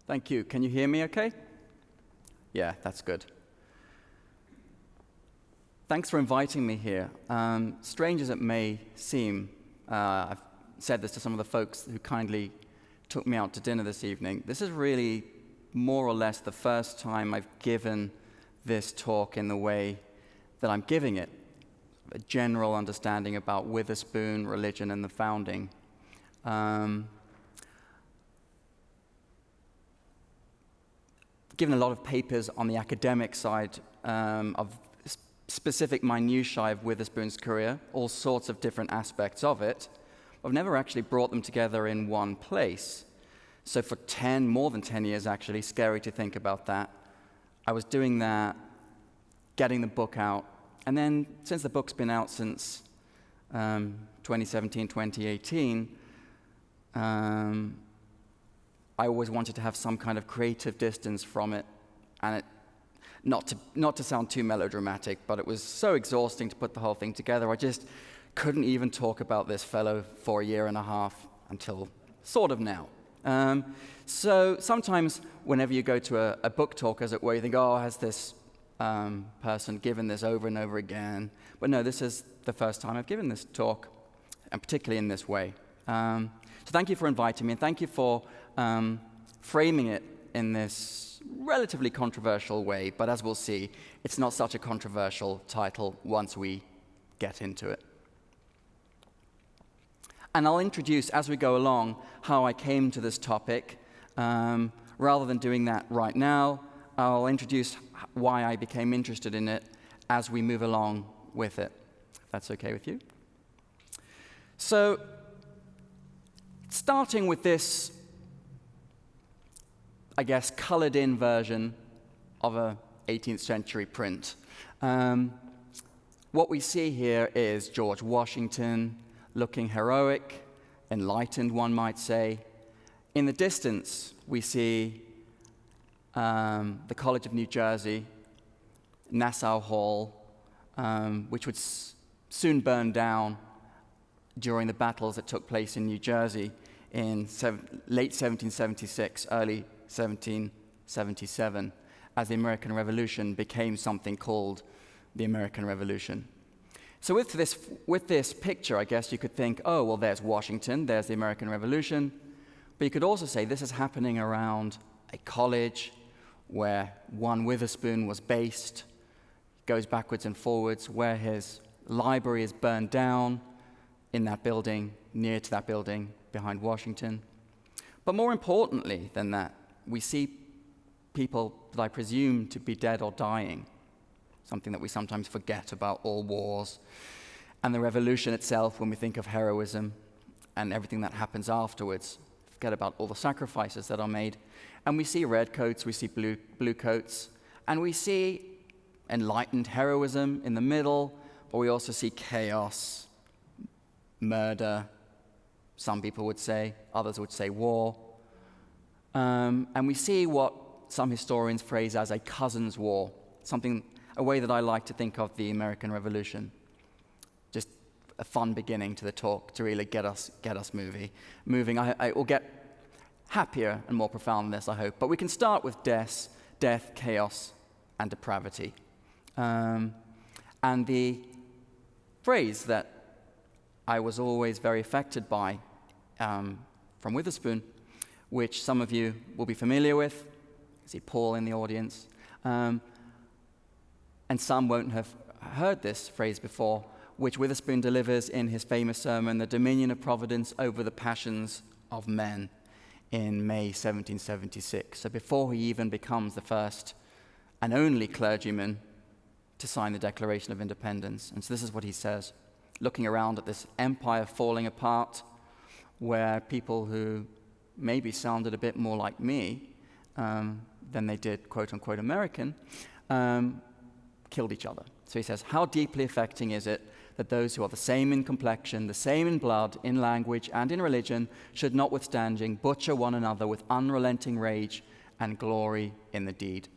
Thank you. Can you hear me okay? Yeah, that's good. Thanks for inviting me here. Strange as it may seem, I've said this to some of the folks who kindly took me out to dinner this evening. This is really more or less the first time I've given this talk in the way that I'm giving it, a general understanding about Witherspoon, religion, and the founding. Given a lot of papers on the academic side of specific minutiae of Witherspoon's career, all sorts of different aspects of it. I've never actually brought them together in one place. So for more than 10 years actually, scary to think about that, I was doing that, getting the book out, and then since the book's been out since 2017, 2018, I always wanted to have some kind of creative distance from it, and not to sound too melodramatic, but it was so exhausting to put the whole thing together. I just couldn't even talk about this fellow for a year and a half until sort of now. So sometimes whenever you go to a book talk, as it were, you think, oh, has this person given this over and over again? But no, this is the first time I've given this talk, and particularly in this way. So thank you for inviting me, and thank you for framing it in this relatively controversial way, but as we'll see, it's not such a controversial title once we get into it. And I'll introduce, as we go along, how I came to this topic. Rather than doing that right now, I'll introduce why I became interested in it as we move along with it, if that's okay with you. So, starting with this, I guess, colored-in version of a 18th century print. What we see here is George Washington looking heroic, enlightened, one might say. In the distance, we see the College of New Jersey, Nassau Hall, which would soon burn down during the battles that took place in New Jersey in late 1776, early 1777, as the American Revolution became something called the American Revolution. So with this picture, I guess you could think, oh, well, there's Washington, there's the American Revolution, but you could also say this is happening around a college where one Witherspoon was based, goes backwards and forwards, where his library is burned down in that building, near to that building behind Washington. But more importantly than that, we see people that I presume to be dead or dying, something that we sometimes forget about all wars, and the revolution itself when we think of heroism and everything that happens afterwards. Forget about all the sacrifices that are made. And we see red coats, we see blue coats, and we see enlightened heroism in the middle, but we also see chaos, murder, some people would say, others would say war. And we see what some historians phrase as a cousin's war, a way that I like to think of the American Revolution. Just a fun beginning to the talk to really get us moving. I will get happier and more profound than this, I hope. But we can start with death, chaos, and depravity. And the phrase that I was always very affected by from Witherspoon, which some of you will be familiar with. I see Paul in the audience. And some won't have heard this phrase before, which Witherspoon delivers in his famous sermon, The Dominion of Providence over the Passions of Men, in May 1776. So before he even becomes the first and only clergyman to sign the Declaration of Independence. And so this is what he says, looking around at this empire falling apart, where people who maybe sounded a bit more like me than they did, quote-unquote, American, killed each other. So he says, how deeply affecting is it that those who are the same in complexion, the same in blood, in language, and in religion, should notwithstanding butcher one another with unrelenting rage and glory in the deed.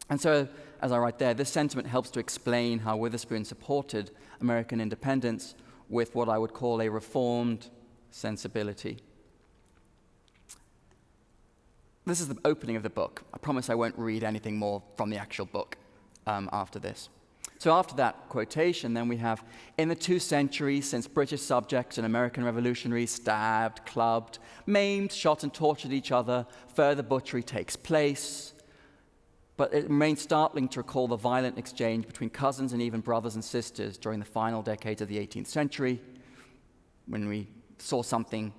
And so, as I write there, this sentiment helps to explain how Witherspoon supported American independence with what I would call a reformed sensibility. this is the opening of the book. I promise I won't read anything more from the actual book after this. So after that quotation, then we have, in the 2 centuries since British subjects and American revolutionaries stabbed, clubbed, maimed, shot and tortured each other, further butchery takes place. But it remains startling to recall the violent exchange between cousins and even brothers and sisters during the final decades of the 18th century, when we saw something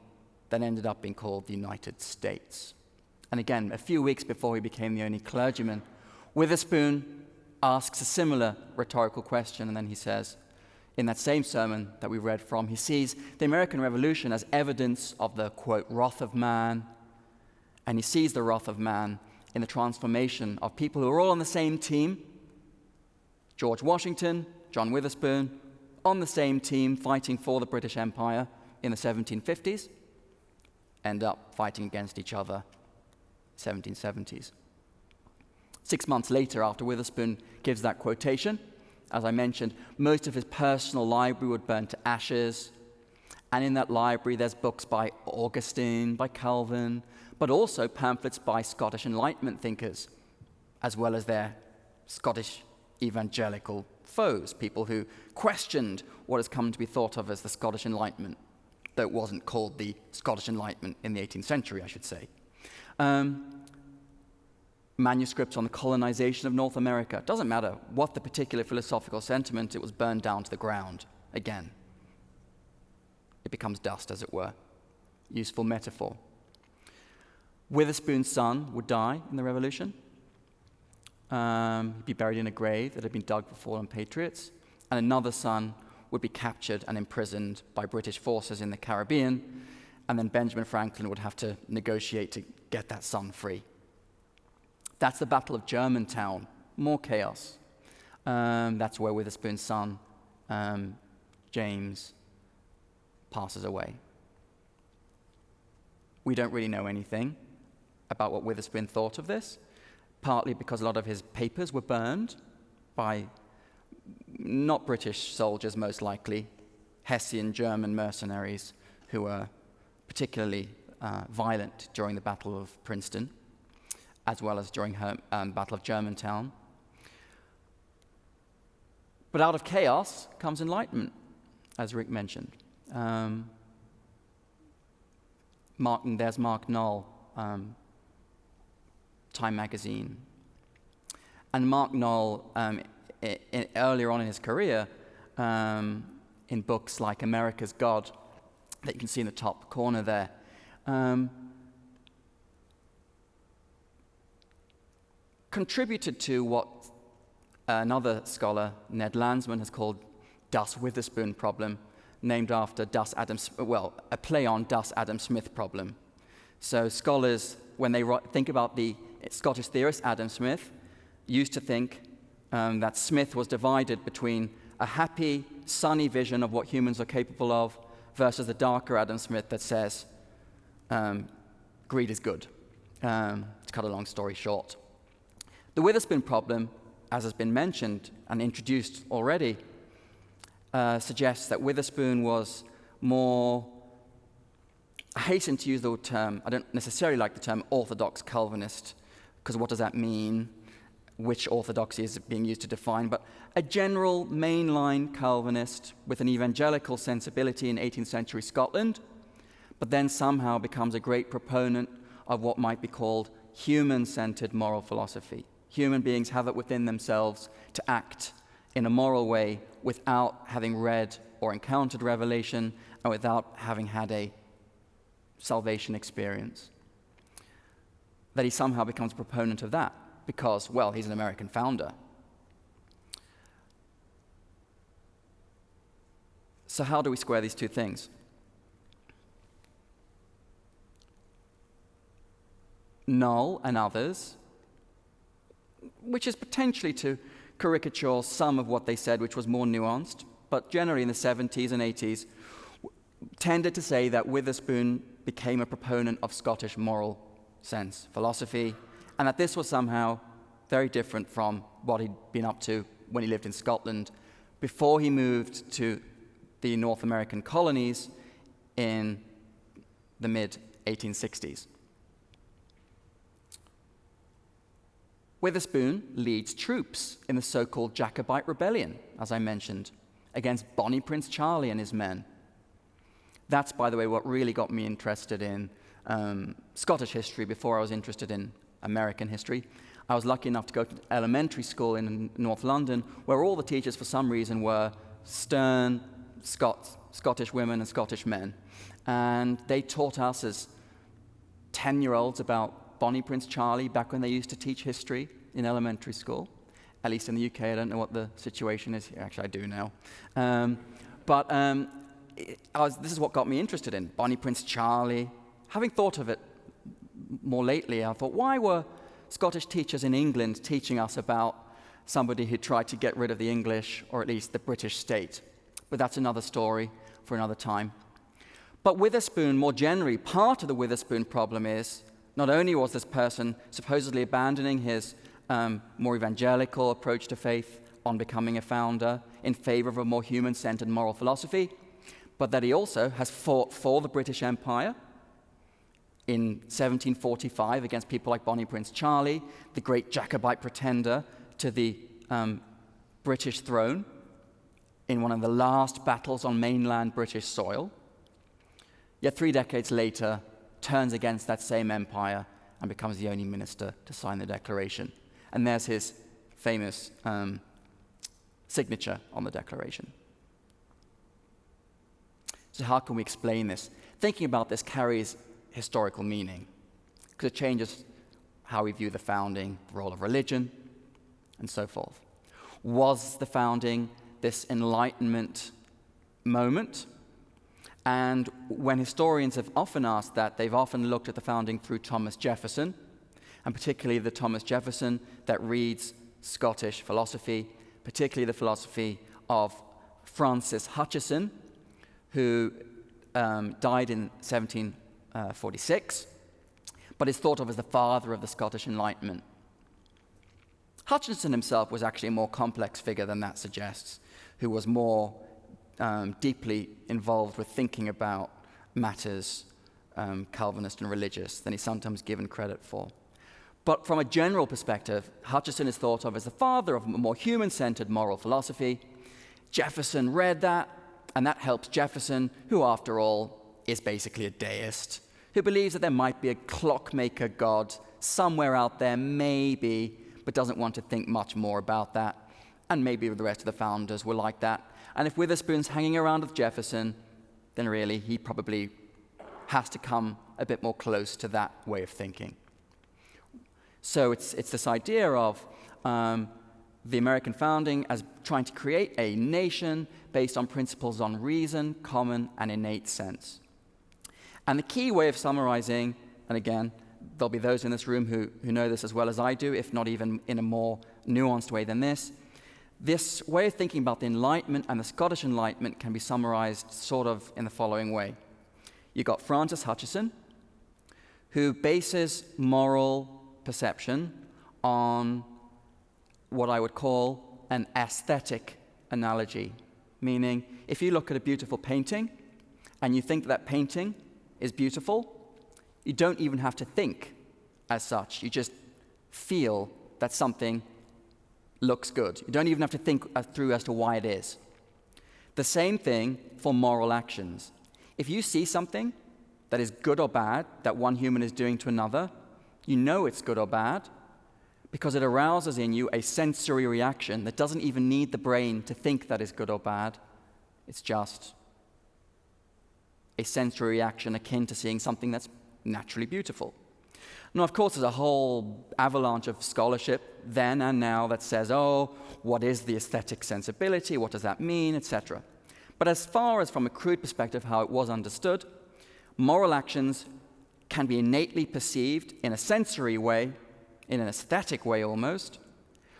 that ended up being called the United States. And again, a few weeks before he became the only clergyman, Witherspoon asks a similar rhetorical question, and then he says, in that same sermon that we read from, he sees the American Revolution as evidence of the, quote, wrath of man, and he sees the wrath of man in the transformation of people who are all on the same team, George Washington, John Witherspoon, on the same team fighting for the British Empire in the 1750s, end up fighting against each other 1770s. 6 months later, after Witherspoon gives that quotation, as I mentioned, most of his personal library would burn to ashes. And in that library, there's books by Augustine, by Calvin, but also pamphlets by Scottish Enlightenment thinkers, as well as their Scottish evangelical foes, people who questioned what has come to be thought of as the Scottish Enlightenment, though it wasn't called the Scottish Enlightenment in the 18th century, I should say. Manuscripts on the colonization of North America. It doesn't matter what the particular philosophical sentiment, it was burned down to the ground again. It becomes dust, as it were. Useful metaphor. Witherspoon's son would die in the Revolution. He'd be buried in a grave that had been dug for fallen patriots. And another son would be captured and imprisoned by British forces in the Caribbean. And then Benjamin Franklin would have to negotiate to get that son free. That's the Battle of Germantown. More chaos. That's where Witherspoon's son, James, passes away. We don't really know anything about what Witherspoon thought of this, partly because a lot of his papers were burned by not British soldiers, most likely, Hessian German mercenaries who were particularly violent during the Battle of Princeton, as well as during her Battle of Germantown. But out of chaos comes enlightenment, as Rick mentioned. There's Mark Knoll, Time magazine. And Mark Knoll, earlier on in his career, in books like America's God, that you can see in the top corner there, contributed to what another scholar, Ned Landsman, has called Das Witherspoon problem, named after a play on Das Adam Smith problem. So scholars, when they think about the Scottish theorist Adam Smith, used to think that Smith was divided between a happy, sunny vision of what humans are capable of versus the darker Adam Smith that says greed is good, to cut a long story short. The Witherspoon problem, as has been mentioned and introduced already, suggests that Witherspoon was more, I hasten to use the term, I don't necessarily like the term orthodox Calvinist, because what does that mean? Which orthodoxy is being used to define? But a general mainline Calvinist with an evangelical sensibility in 18th century Scotland, but then somehow becomes a great proponent of what might be called human-centered moral philosophy. Human beings have it within themselves to act in a moral way without having read or encountered revelation and without having had a salvation experience. That he somehow becomes a proponent of that because, well, he's an American founder. So how do we square these two things? Knoll and others, which is potentially to caricature some of what they said, which was more nuanced, but generally in the 70s and 80s, tended to say that Witherspoon became a proponent of Scottish moral sense philosophy, and that this was somehow very different from what he'd been up to when he lived in Scotland before he moved to the North American colonies in the mid-1860s. Witherspoon leads troops in the so-called Jacobite Rebellion, as I mentioned, against Bonnie Prince Charlie and his men. That's, by the way, what really got me interested in Scottish history before I was interested in American history. I was lucky enough to go to elementary school in North London, where all the teachers, for some reason, were stern Scottish women and Scottish men. And they taught us as 10-year-olds about Bonnie Prince Charlie back when they used to teach history in elementary school. At least in the UK, I don't know what the situation is here. Actually, I do now. This is what got me interested in Bonnie Prince Charlie. Having thought of it more lately, I thought, why were Scottish teachers in England teaching us about somebody who tried to get rid of the English, or at least the British state? But that's another story for another time. But Witherspoon, more generally, part of the Witherspoon problem is not only was this person supposedly abandoning his more evangelical approach to faith on becoming a founder in favor of a more human-centered moral philosophy, but that he also has fought for the British Empire in 1745 against people like Bonnie Prince Charlie, the great Jacobite pretender to the British throne in one of the last battles on mainland British soil. Yet 3 decades later, turns against that same empire and becomes the only minister to sign the Declaration. And there's his famous signature on the Declaration. So how can we explain this? Thinking about this carries historical meaning, because it changes how we view the founding, the role of religion, and so forth. Was the founding this Enlightenment moment? And when historians have often asked that, they've often looked at the founding through Thomas Jefferson, and particularly the Thomas Jefferson that reads Scottish philosophy, particularly the philosophy of Francis Hutcheson, who died in 1746, but is thought of as the father of the Scottish Enlightenment. Hutcheson himself was actually a more complex figure than that suggests, who was more deeply involved with thinking about matters Calvinist and religious than he's sometimes given credit for. But from a general perspective, Hutcheson is thought of as the father of a more human-centered moral philosophy. Jefferson read that, and that helps Jefferson, who after all is basically a deist, who believes that there might be a clockmaker God somewhere out there, maybe, but doesn't want to think much more about that. And maybe the rest of the founders were like that. And if Witherspoon's hanging around with Jefferson, then really he probably has to come a bit more close to that way of thinking. So it's this idea of the American founding as trying to create a nation based on principles on reason, common, and innate sense. And the key way of summarizing, and again, there'll be those in this room who know this as well as I do, if not even in a more nuanced way than this way of thinking about the Enlightenment and the Scottish Enlightenment can be summarized sort of in the following way. You've got Francis Hutcheson, who bases moral perception on what I would call an aesthetic analogy, meaning if you look at a beautiful painting and you think that painting is beautiful, you don't even have to think as such. You just feel that something looks good. You don't even have to think through as to why it is. The same thing for moral actions. If you see something that is good or bad that one human is doing to another, you know it's good or bad because it arouses in you a sensory reaction that doesn't even need the brain to think that is good or bad. It's just a sensory reaction akin to seeing something that's naturally beautiful. Now, of course, there's a whole avalanche of scholarship then and now that says, oh, what is the aesthetic sensibility? What does that mean? Etc. But as far as from a crude perspective how it was understood, moral actions can be innately perceived in a sensory way, in an aesthetic way almost,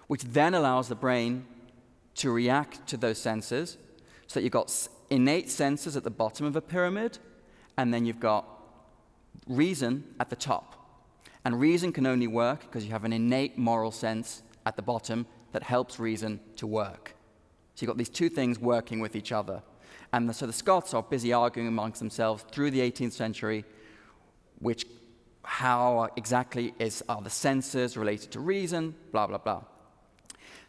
which then allows the brain to react to those senses, so that you've got innate senses at the bottom of a pyramid, and then you've got reason at the top. And reason can only work because you have an innate moral sense at the bottom that helps reason to work. So you've got these two things working with each other. And so the Scots are busy arguing amongst themselves through the 18th century which how exactly are the senses related to reason, blah, blah, blah.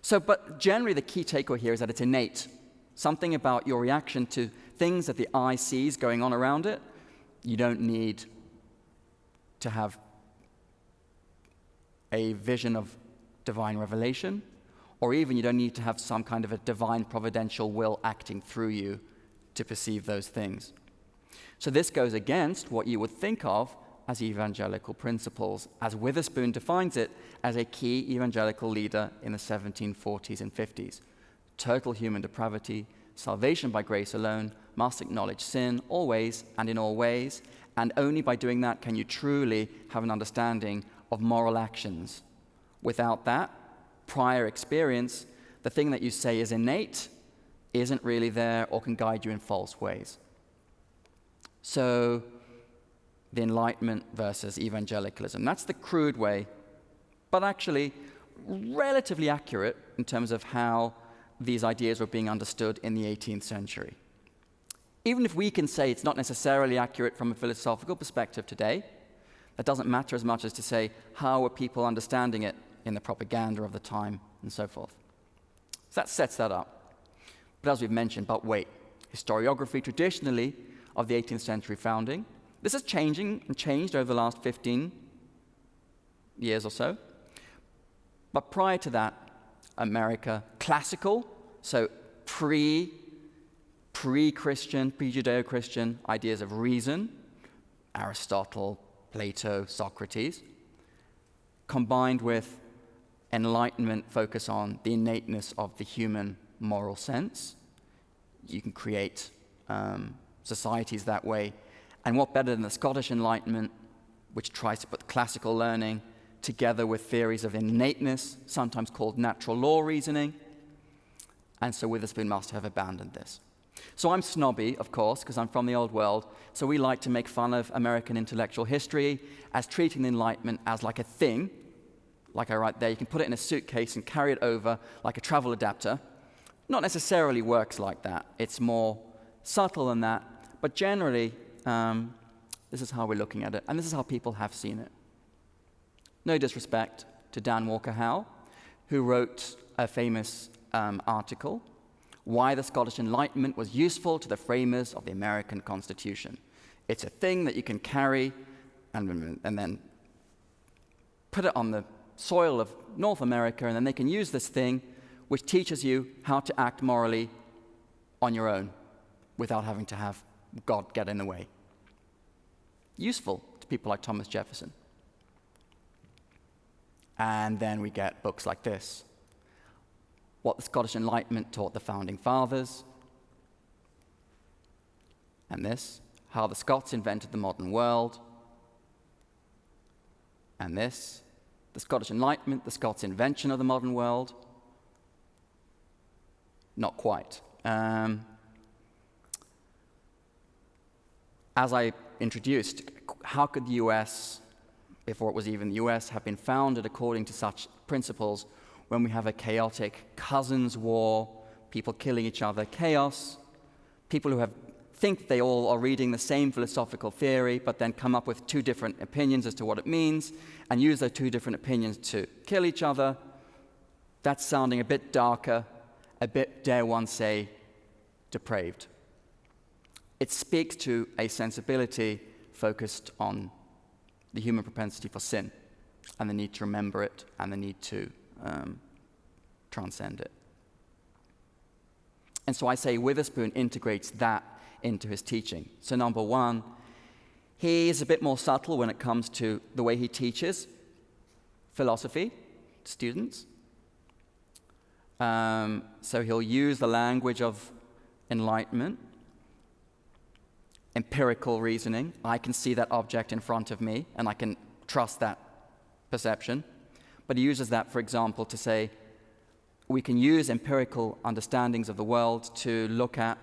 So, but generally the key takeaway here is that it's innate. Something about your reaction to things that the eye sees going on around it. You don't need to have a vision of divine revelation, or even you don't need to have some kind of a divine providential will acting through you to perceive those things. So this goes against what you would think of as evangelical principles, as Witherspoon defines it as a key evangelical leader in the 1740s and 50s. Total human depravity, salvation by grace alone, must acknowledge sin always and in all ways, and only by doing that can you truly have an understanding of moral actions. Without that prior experience, the thing that you say is innate isn't really there or can guide you in false ways. So, the Enlightenment versus evangelicalism. That's the crude way, but actually relatively accurate in terms of how these ideas were being understood in the 18th century. Even if we can say it's not necessarily accurate from a philosophical perspective today, that doesn't matter as much as to say how were people understanding it in the propaganda of the time and so forth. So that sets that up. But as we've mentioned, but wait, historiography traditionally of the 18th century founding, this is changing and changed over the last 15 years or so. But prior to that, America, classical, so pre-Christian, pre-Judeo-Christian ideas of reason, Aristotle, Plato, Socrates, combined with Enlightenment focus on the innateness of the human moral sense. You can create societies that way. And what better than the Scottish Enlightenment, which tries to put classical learning together with theories of innateness, sometimes called natural law reasoning. And so Witherspoon must have abandoned this. So I'm snobby, of course, because I'm from the old world, so we like to make fun of American intellectual history as treating the Enlightenment as like a thing, like I write there. You can put it in a suitcase and carry it over like a travel adapter. Not necessarily works like that. It's more subtle than that, but generally, this is how we're looking at it, and this is how people have seen it. No disrespect to Dan Walker Howe, who wrote a famous article, Why the Scottish Enlightenment Was Useful to the Framers of the American Constitution. It's a thing that you can carry and then put it on the soil of North America, and then they can use this thing which teaches you how to act morally on your own without having to have God get in the way. Useful to people like Thomas Jefferson. And then we get books like this, What the Scottish Enlightenment Taught the Founding Fathers, and this, How the Scots Invented the Modern World, and this, The Scottish Enlightenment, the Scots' Invention of the Modern World. Not quite. As I introduced, how could the US, before it was even the US, have been founded according to such principles when we have a chaotic cousins' war, people killing each other, chaos, people who think they all are reading the same philosophical theory, but then come up with two different opinions as to what it means, and use those two different opinions to kill each other? That's sounding a bit darker, a bit, dare one say, depraved. It speaks to a sensibility focused on the human propensity for sin and the need to remember it and the need to transcend it. And so I say Witherspoon integrates that into his teaching. So number one, he is a bit more subtle when it comes to the way he teaches philosophy to students. So he'll use the language of Enlightenment, empirical reasoning. I can see that object in front of me, and I can trust that perception. But he uses that, for example, to say we can use empirical understandings of the world to look at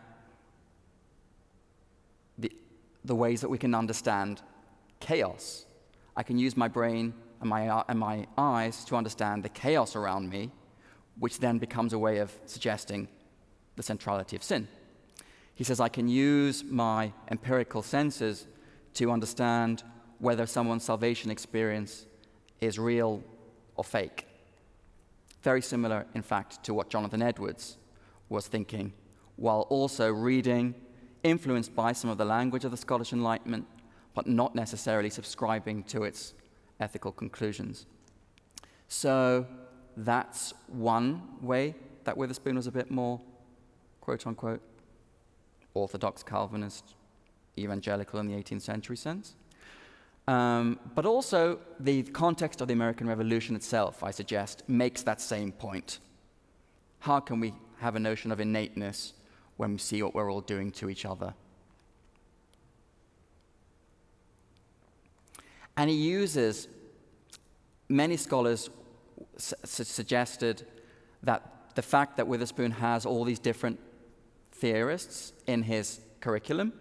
the ways that we can understand chaos. I can use my brain and my eyes to understand the chaos around me, which then becomes a way of suggesting the centrality of sin. He says I can use my empirical senses to understand whether someone's salvation experience is real or fake. Very similar, in fact, to what Jonathan Edwards was thinking, while also reading, influenced by some of the language of the Scottish Enlightenment, but not necessarily subscribing to its ethical conclusions. So that's one way that Witherspoon was a bit more, quote-unquote, orthodox Calvinist, evangelical in the 18th century sense. But also the context of the American Revolution itself, I suggest, makes that same point. How can we have a notion of innateness when we see what we're all doing to each other? And he uses, many scholars suggested that the fact that Witherspoon has all these different theorists in his curriculum,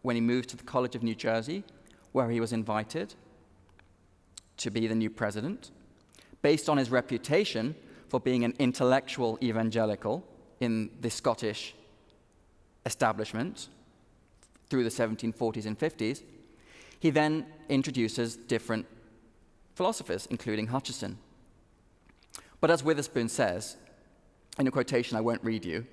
when he moved to the College of New Jersey, where he was invited to be the new president, based on his reputation for being an intellectual evangelical in the Scottish establishment through the 1740s and 50s, he then introduces different philosophers, including Hutcheson. But as Witherspoon says, in a quotation I won't read you,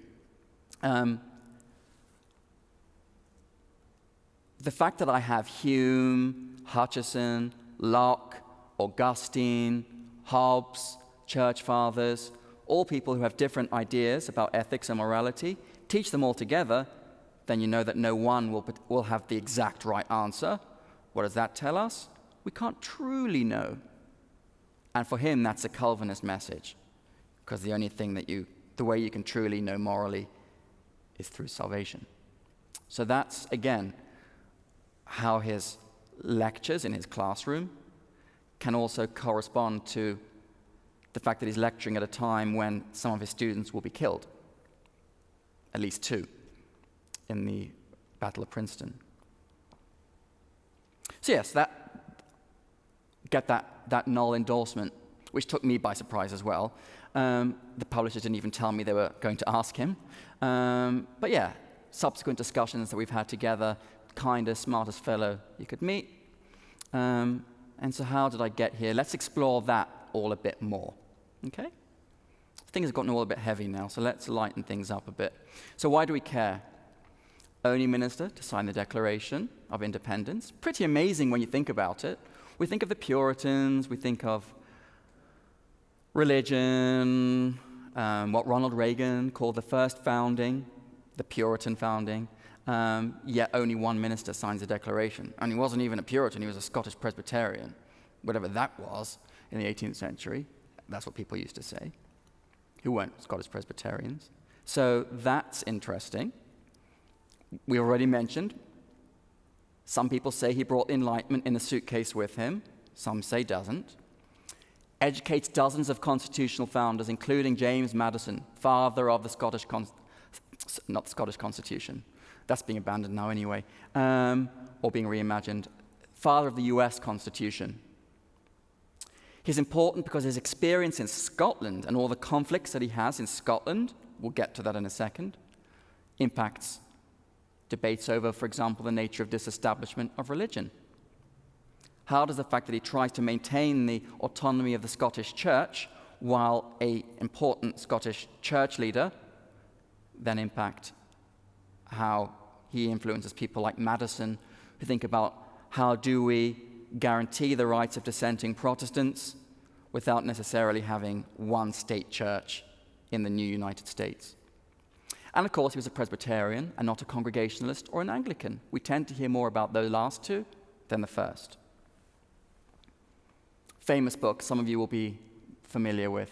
the fact that I have Hume, Hutcheson, Locke, Augustine, Hobbes, church fathers, all people who have different ideas about ethics and morality, teach them all together, then you know that no one will have the exact right answer. What does that tell us? We can't truly know. And for him, that's a Calvinist message, because the only thing the way you can truly know morally is through salvation. So that's, again, how his lectures in his classroom can also correspond to the fact that he's lecturing at a time when some of his students will be killed, at least 2, in the Battle of Princeton. So yes, get that null endorsement, which took me by surprise as well. The publishers didn't even tell me they were going to ask him. But yeah, subsequent discussions that we've had together, kindest, smartest fellow you could meet. And so how did I get here? Let's explore that all a bit more, okay? Things have gotten all a bit heavy now, so let's lighten things up a bit. So why do we care? Only minister to sign the Declaration of Independence. Pretty amazing when you think about it. We think of the Puritans, we think of religion, what Ronald Reagan called the first founding, the Puritan founding, yet only one minister signs the Declaration. And he wasn't even a Puritan, he was a Scottish Presbyterian, whatever that was in the 18th century. That's what people used to say, who weren't Scottish Presbyterians. So that's interesting. We already mentioned, some people say he brought the Enlightenment in a suitcase with him. Some say doesn't. Educates dozens of constitutional founders, including James Madison, father of the not the Scottish Constitution. That's being abandoned now anyway, or being reimagined. Father of the US Constitution. He's important because his experience in Scotland and all the conflicts that he has in Scotland, we'll get to that in a second, impacts debates over, for example, the nature of disestablishment of religion. How does the fact that he tries to maintain the autonomy of the Scottish Church while an important Scottish church leader then impact how he influences people like Madison, who think about how do we guarantee the rights of dissenting Protestants without necessarily having one state church in the new United States. And of course, he was a Presbyterian and not a Congregationalist or an Anglican. We tend to hear more about those last two than the first. Famous book, some of you will be familiar with,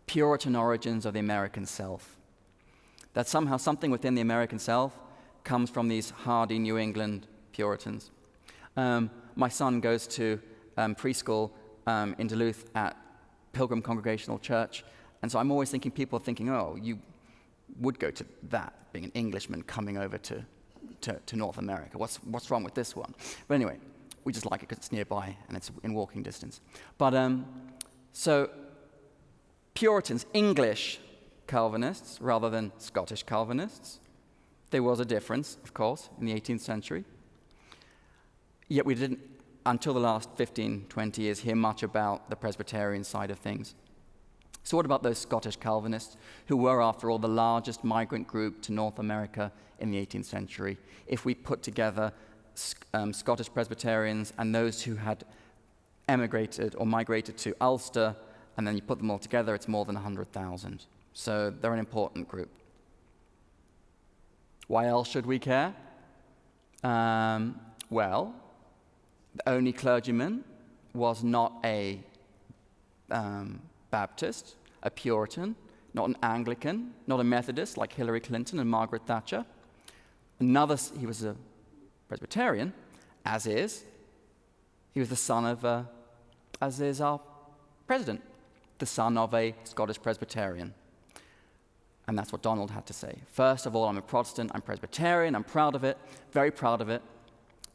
Puritan Origins of the American Self. That somehow something within the American self comes from these hardy New England Puritans. My son goes to preschool in Duluth at Pilgrim Congregational Church, and so I'm always thinking, people are thinking, oh, you would go to that, being an Englishman coming over to North America. What's wrong with this one? But anyway, we just like it because it's nearby and it's in walking distance. But so Puritans, English Calvinists rather than Scottish Calvinists. There was a difference, of course, in the 18th century. Yet we didn't until the last 15, 20 years, hear much about the Presbyterian side of things. So what about those Scottish Calvinists, who were, after all, the largest migrant group to North America in the 18th century? If we put together Scottish Presbyterians and those who had emigrated or migrated to Ulster, and then you put them all together, it's more than 100,000. So they're an important group. Why else should we care? Well, the only clergyman was not a Baptist, a Puritan, not an Anglican, not a Methodist like Hillary Clinton and Margaret Thatcher. He was a Presbyterian, he was the son of, as is our president, the son of a Scottish Presbyterian. And that's what Donald had to say. First of all, I'm a Protestant, I'm Presbyterian, I'm proud of it, very proud of it.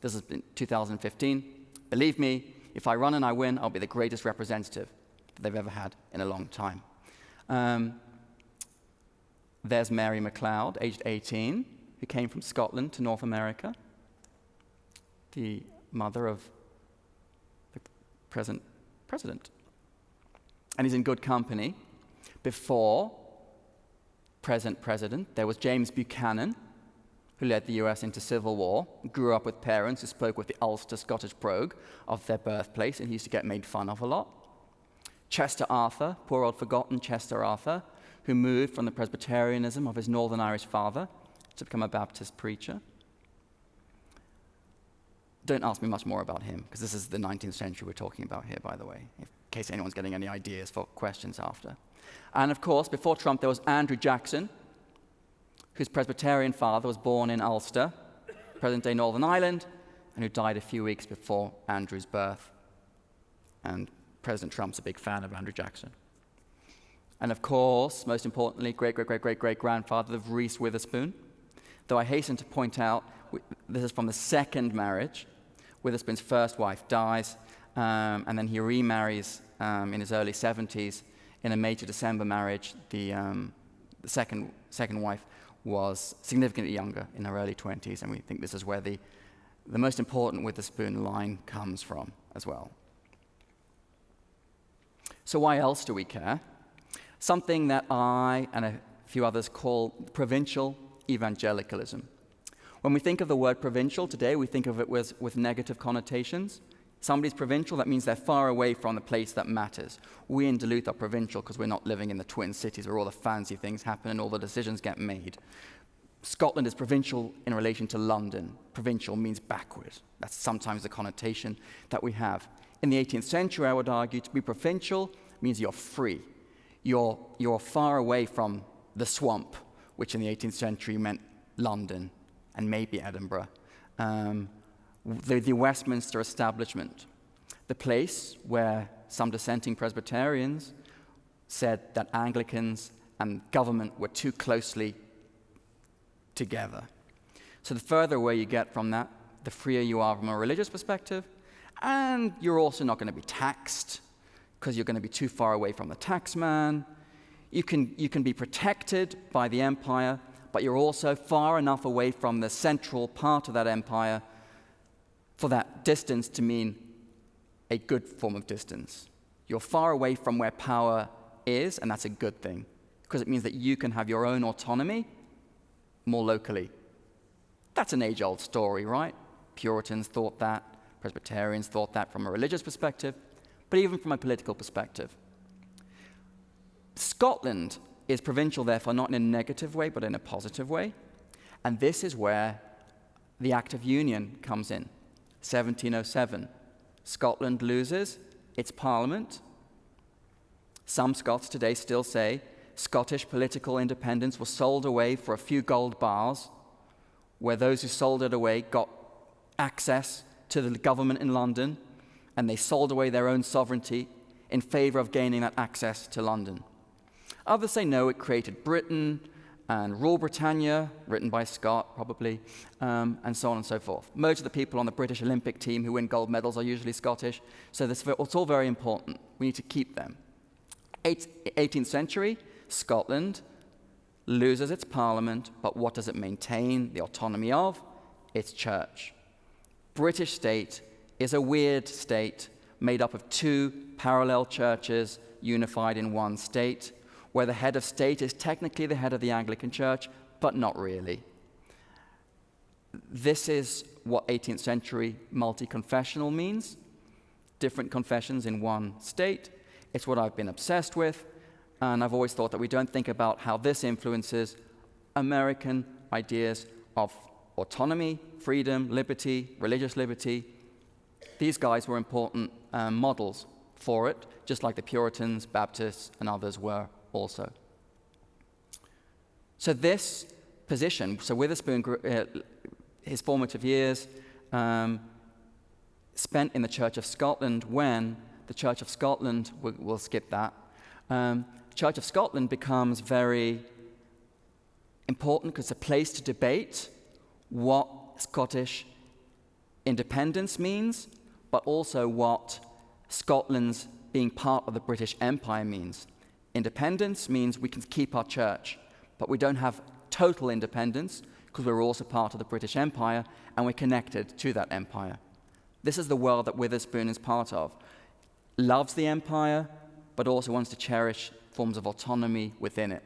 This has been 2015. Believe me, if I run and I win, I'll be the greatest representative that they've ever had in a long time. There's Mary MacLeod, aged 18, who came from Scotland to North America, the mother of the present president. And he's in good company. Before present president, there was James Buchanan, who led the US into civil war, grew up with parents who spoke with the Ulster Scottish brogue of their birthplace, and he used to get made fun of a lot. Chester Arthur, poor old forgotten Chester Arthur, who moved from the Presbyterianism of his Northern Irish father to become a Baptist preacher. Don't ask me much more about him, because this is the 19th century we're talking about here, by the way, in case anyone's getting any ideas for questions after. And of course, before Trump, there was Andrew Jackson, whose Presbyterian father was born in Ulster, present-day Northern Ireland, and who died a few weeks before Andrew's birth. And President Trump's a big fan of Andrew Jackson. And of course, most importantly, great-great-great-great-great-grandfather of Reese Witherspoon. Though I hasten to point out, this is from the second marriage. Witherspoon's first wife dies, and then he remarries in his early 70s. In a May to December marriage, the second wife was significantly younger, in her early 20s, and we think this is where the most important Witherspoon line comes from as well. So why else do we care? Something that I and a few others call provincial evangelicalism. When we think of the word provincial today, we think of it with negative connotations. Somebody's provincial, that means they're far away from the place that matters. We in Duluth are provincial because we're not living in the Twin Cities where all the fancy things happen and all the decisions get made. Scotland is provincial in relation to London. Provincial means backward. That's sometimes the connotation that we have. In the 18th century, I would argue, to be provincial means you're free. You're far away from the swamp, which in the 18th century meant London and maybe Edinburgh. The Westminster establishment, the place where some dissenting Presbyterians said that Anglicans and government were too closely together. So the further away you get from that, the freer you are from a religious perspective, and you're also not going to be taxed because you're going to be too far away from the taxman. You can be protected by the empire, but you're also far enough away from the central part of that empire for that distance to mean a good form of distance. You're far away from where power is, and that's a good thing, because it means that you can have your own autonomy more locally. That's an age-old story, right? Puritans thought that, Presbyterians thought that from a religious perspective, but even from a political perspective. Scotland is provincial, therefore, not in a negative way, but in a positive way. And this is where the Act of Union comes in. 1707, Scotland loses its parliament. Some Scots today still say Scottish political independence was sold away for a few gold bars, where those who sold it away got access to the government in London, and they sold away their own sovereignty in favor of gaining that access to London. Others say no, it created Britain and Rule Britannia, written by Scott probably, and so on and so forth. Most of the people on the British Olympic team who win gold medals are usually Scottish, so it's all very important. We need to keep them. 18th century, Scotland loses its parliament, but what does it maintain the autonomy of? Its church. British state is a weird state made up of two parallel churches unified in one state, where the head of state is technically the head of the Anglican Church, but not really. This is what 18th century multi-confessional means. Different confessions in one state. It's what I've been obsessed with, and I've always thought that we don't think about how this influences American ideas of autonomy, freedom, liberty, religious liberty. These guys were important models for it, just like the Puritans, Baptists, and others were also. So this position, so Witherspoon, his formative years spent in the Church of Scotland when the Church of Scotland, we'll skip that, Church of Scotland becomes very important because it's a place to debate what Scottish independence means, but also what Scotland's being part of the British Empire means. Independence means we can keep our church, but we don't have total independence because we're also part of the British Empire and we're connected to that empire. This is the world that Witherspoon is part of. Loves the empire, but also wants to cherish forms of autonomy within it.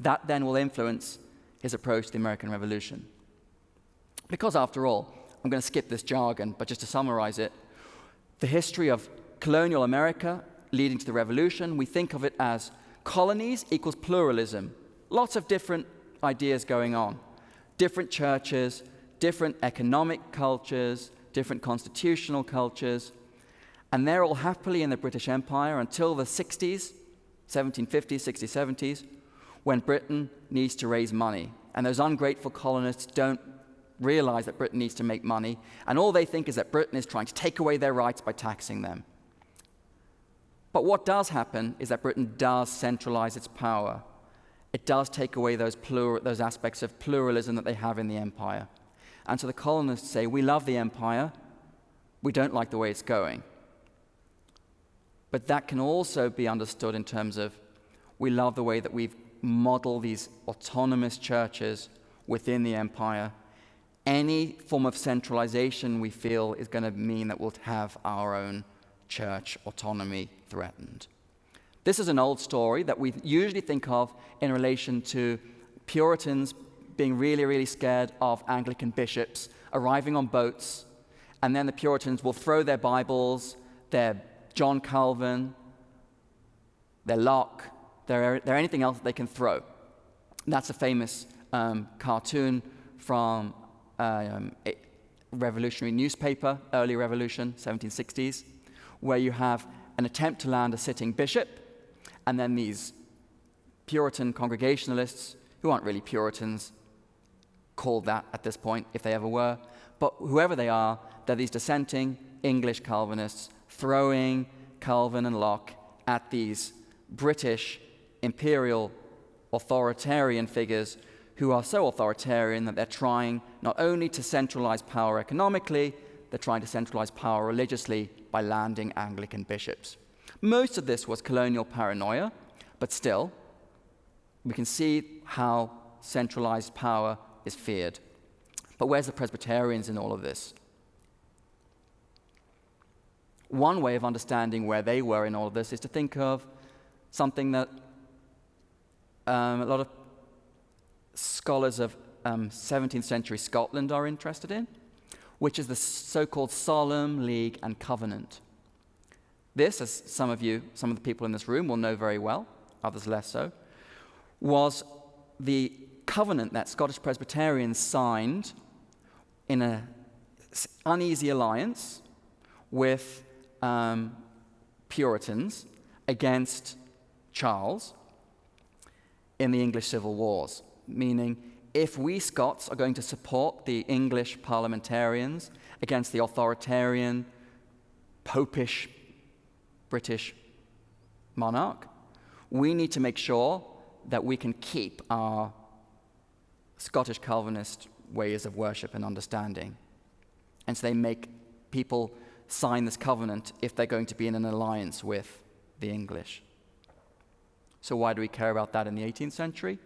That then will influence his approach to the American Revolution. Because after all, I'm going to skip this jargon, but just to summarize it, the history of colonial America leading to the Revolution, we think of it as colonies equals pluralism. Lots of different ideas going on. Different churches, different economic cultures, different constitutional cultures, and they're all happily in the British Empire until the 60s, 1750s, 60s, 70s, when Britain needs to raise money. And those ungrateful colonists don't realize that Britain needs to make money, and all they think is that Britain is trying to take away their rights by taxing them. But what does happen is that Britain does centralize its power. It does take away those aspects of pluralism that they have in the empire. And so the colonists say, we love the empire, we don't like the way it's going. But that can also be understood in terms of we love the way that we've modeled these autonomous churches within the empire. Any form of centralization we feel is going to mean that we'll have our own church autonomy threatened. This is an old story that we usually think of in relation to Puritans being really, really scared of Anglican bishops arriving on boats, and then the Puritans will throw their Bibles, their John Calvin, their Locke, their anything else that they can throw. And that's a famous cartoon from a revolutionary newspaper, early revolution, 1760s, where you have an attempt to land a sitting bishop, and then these Puritan Congregationalists, who aren't really Puritans, called that at this point, if they ever were, but whoever they are, they're these dissenting English Calvinists throwing Calvin and Locke at these British imperial authoritarian figures who are so authoritarian that they're trying not only to centralize power economically, they're trying to centralize power religiously by landing Anglican bishops. Most of this was colonial paranoia, but still, we can see how centralized power is feared. But where's the Presbyterians in all of this? One way of understanding where they were in all of this is to think of something that a lot of scholars of 17th century Scotland are interested in, which is the so-called Solemn League and Covenant. This, as some of the people in this room will know very well, others less so, was the covenant that Scottish Presbyterians signed in an uneasy alliance with Puritans against Charles in the English Civil Wars, meaning if we Scots are going to support the English parliamentarians against the authoritarian, popish British monarch, we need to make sure that we can keep our Scottish Calvinist ways of worship and understanding. And so they make people sign this covenant if they're going to be in an alliance with the English. So why do we care about that in the 18th century?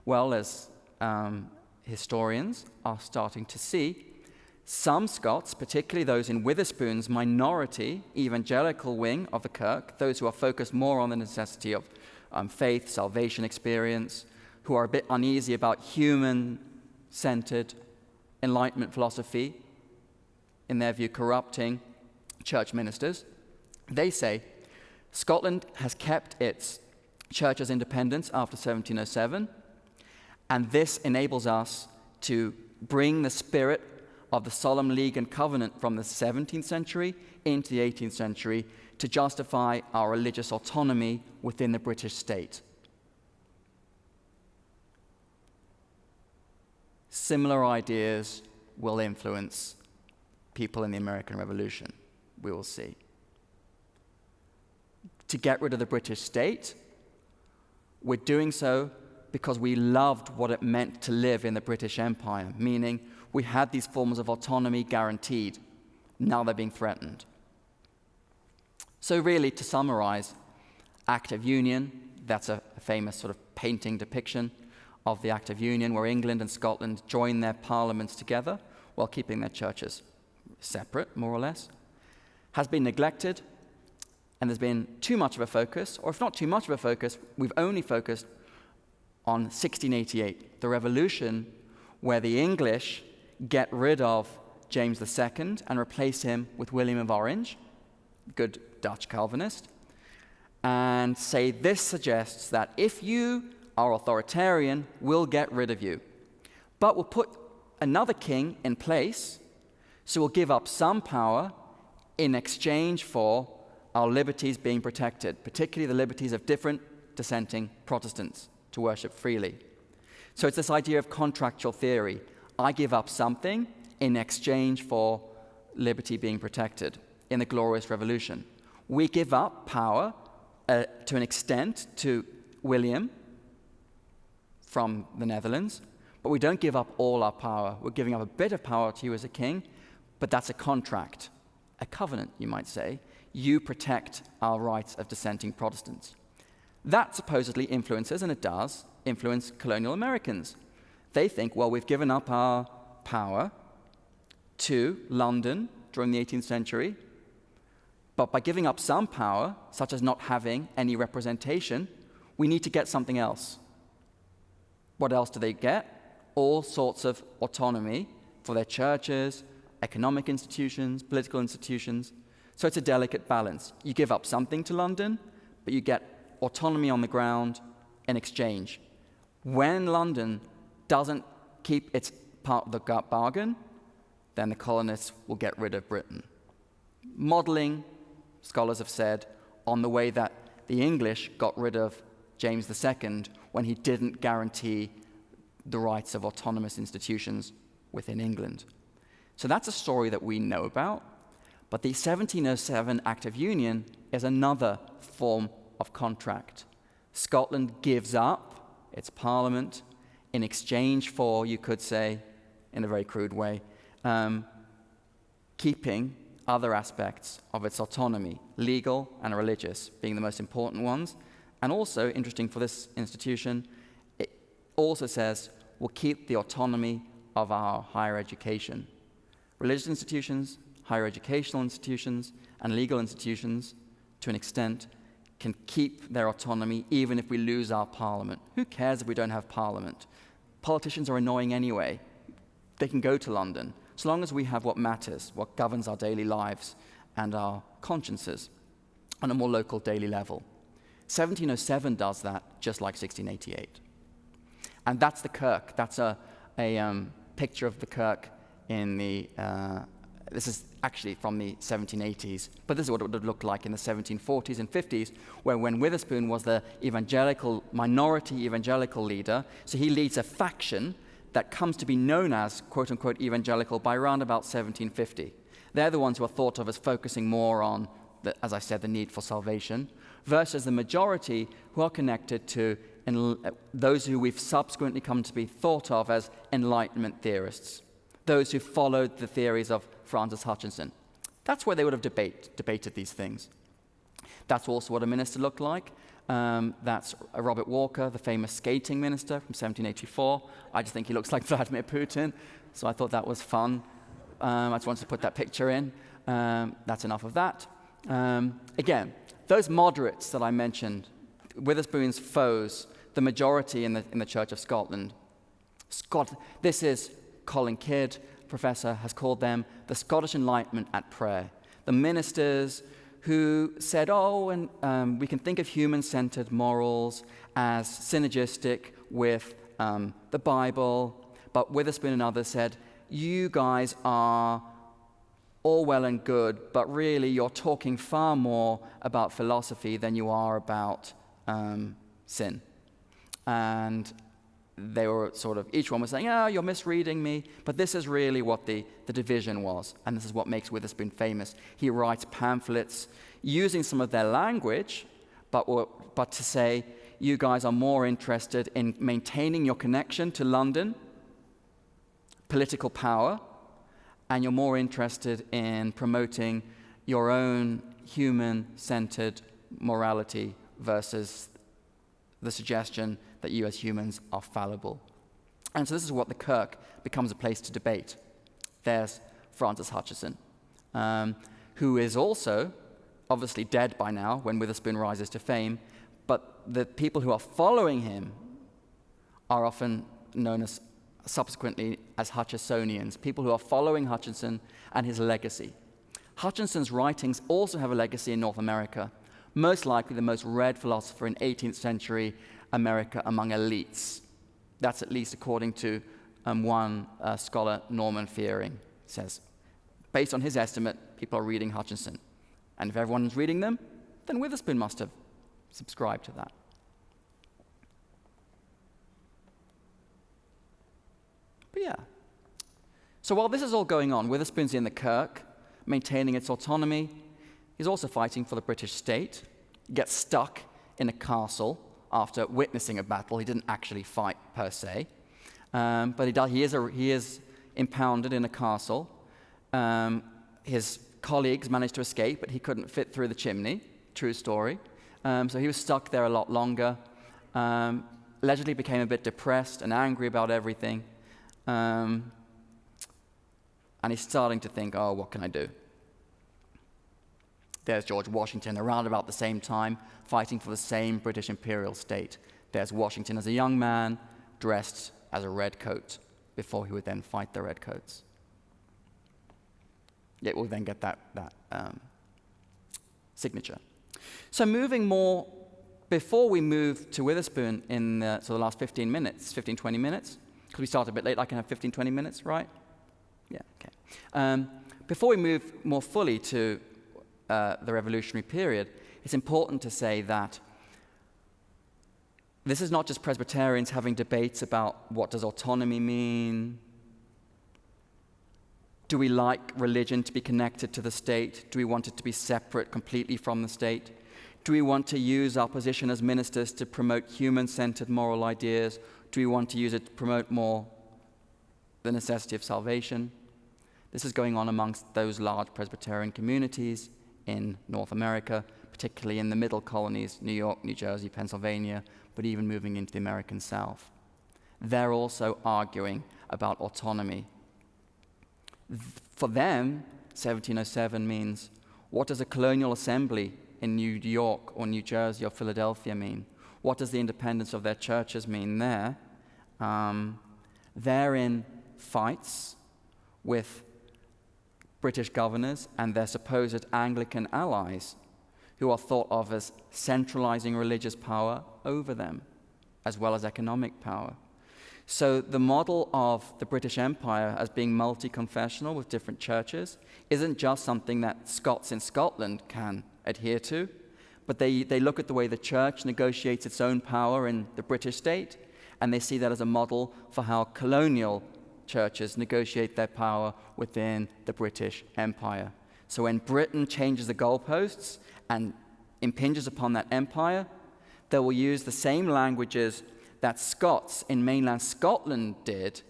Well, as historians are starting to see, Some Scots, particularly those in Witherspoon's minority evangelical wing of the Kirk, those who are focused more on the necessity of faith, salvation experience, who are a bit uneasy about human-centered Enlightenment philosophy, in their view corrupting church ministers, they say Scotland has kept its church's independence after 1707, and this enables us to bring the spirit of the Solemn League and Covenant from the 17th century into the 18th century to justify our religious autonomy within the British state. Similar ideas will influence people in the American Revolution, we will see. To get rid of the British state, we're doing so because we loved what it meant to live in the British Empire, meaning we had these forms of autonomy guaranteed. Now they're being threatened. So really, to summarize, Act of Union, that's a famous sort of painting depiction of the Act of Union, where England and Scotland join their parliaments together while keeping their churches separate, more or less, has been neglected, and there's been too much of a focus, or if not too much of a focus, we've only focused on 1688, the revolution where the English get rid of James II and replace him with William of Orange, good Dutch Calvinist, and say this suggests that if you are authoritarian, we'll get rid of you. But we'll put another king in place, so we'll give up some power in exchange for our liberties being protected, particularly the liberties of different dissenting Protestants to worship freely. So it's this idea of contractual theory. I give up something in exchange for liberty being protected in the Glorious Revolution. We give up power to an extent to William from the Netherlands, but we don't give up all our power. We're giving up a bit of power to you as a king, but that's a contract, a covenant, you might say. You protect our rights of dissenting Protestants. That supposedly influences, and it does, influence colonial Americans. They think, well, we've given up our power to London during the 18th century, but by giving up some power, such as not having any representation, we need to get something else. What else do they get? All sorts of autonomy for their churches, economic institutions, political institutions. So it's a delicate balance. You give up something to London, but you get autonomy on the ground in exchange. When London doesn't keep its part of the bargain, then the colonists will get rid of Britain. Modeling, scholars have said, on the way that the English got rid of James II when he didn't guarantee the rights of autonomous institutions within England. So that's a story that we know about, but the 1707 Act of Union is another form of contract. Scotland gives up its parliament in exchange for, you could say, in a very crude way, keeping other aspects of its autonomy, legal and religious, being the most important ones. And also, interesting for this institution, it also says we'll keep the autonomy of our higher education. Religious institutions, higher educational institutions, and legal institutions, to an extent, can keep their autonomy even if we lose our parliament. Who cares if we don't have parliament? Politicians are annoying anyway. They can go to London, so long as we have what matters, what governs our daily lives and our consciences on a more local daily level. 1707 does that, just like 1688. And that's the Kirk. That's a picture of the Kirk in the, this is actually from the 1780s, but this is what it would have looked like in the 1740s and 50s, where when Witherspoon was the minority evangelical leader, so he leads a faction that comes to be known as, quote-unquote, evangelical by around about 1750. They're the ones who are thought of as focusing more on, as I said, the need for salvation, versus the majority who are connected to those who we've subsequently come to be thought of as Enlightenment theorists, those who followed the theories of Francis Hutchinson. That's where they would have debated these things. That's also what a minister looked like. That's Robert Walker, the famous skating minister from 1784. I just think he looks like Vladimir Putin, so I thought that was fun. I just wanted to put that picture in. That's enough of that. Again, those moderates that I mentioned, Witherspoon's foes, the majority in the Church of Scotland. This is Colin Kidd, professor, has called them the Scottish Enlightenment at prayer. The ministers who said, we can think of human-centered morals as synergistic with the Bible, but Witherspoon and others said, you guys are all well and good, but really you're talking far more about philosophy than you are about sin. And they were sort of, each one was saying, you're misreading me, but this is really what the division was, and this is what makes Witherspoon famous. He writes pamphlets using some of their language, but to say, you guys are more interested in maintaining your connection to London, political power, and you're more interested in promoting your own human-centered morality versus the suggestion that you as humans are fallible. And so this is what the Kirk becomes a place to debate. There's Francis Hutcheson, who is also obviously dead by now when Witherspoon rises to fame, but the people who are following him are often known as subsequently as Hutchesonians, people who are following Hutcheson and his legacy. Hutcheson's writings also have a legacy in North America, most likely the most read philosopher in 18th century America among elites. That's at least according to one scholar, Norman Fearing, says. Based on his estimate, people are reading Hutcheson. And if everyone's reading them, then Witherspoon must have subscribed to that. But yeah. So while this is all going on, Witherspoon's in the Kirk, maintaining its autonomy. He's also fighting for the British state. He gets stuck in a castle after witnessing a battle. He didn't actually fight per se, but he is impounded in a castle. His colleagues managed to escape, but he couldn't fit through the chimney. True story. So he was stuck there a lot longer. Allegedly became a bit depressed and angry about everything. And he's starting to think, what can I do? There's George Washington around about the same time, fighting for the same British imperial state. There's Washington as a young man, dressed as a redcoat, before he would then fight the redcoats. Yet we'll then get that signature. So moving more, before we move to Witherspoon in the last 15 minutes, 15, 20 minutes, because we start a bit late, I can have 15, 20 minutes, right? Yeah, okay. Before we move more fully to the revolutionary period, it's important to say that this is not just Presbyterians having debates about what does autonomy mean. Do we like religion to be connected to the state? Do we want it to be separate completely from the state? Do we want to use our position as ministers to promote human-centered moral ideas? Do we want to use it to promote more the necessity of salvation? This is going on amongst those large Presbyterian communities in North America, particularly in the middle colonies, New York, New Jersey, Pennsylvania, but even moving into the American South. They're also arguing about autonomy. For them, 1707 means, what does a colonial assembly in New York or New Jersey or Philadelphia mean? What does the independence of their churches mean there? They're in fights with British governors and their supposed Anglican allies, who are thought of as centralizing religious power over them, as well as economic power. So the model of the British Empire as being multi-confessional with different churches isn't just something that Scots in Scotland can adhere to, but they look at the way the church negotiates its own power in the British state, and they see that as a model for how colonial churches negotiate their power within the British Empire. So when Britain changes the goalposts and impinges upon that empire, they will use the same languages that Scots in mainland Scotland did,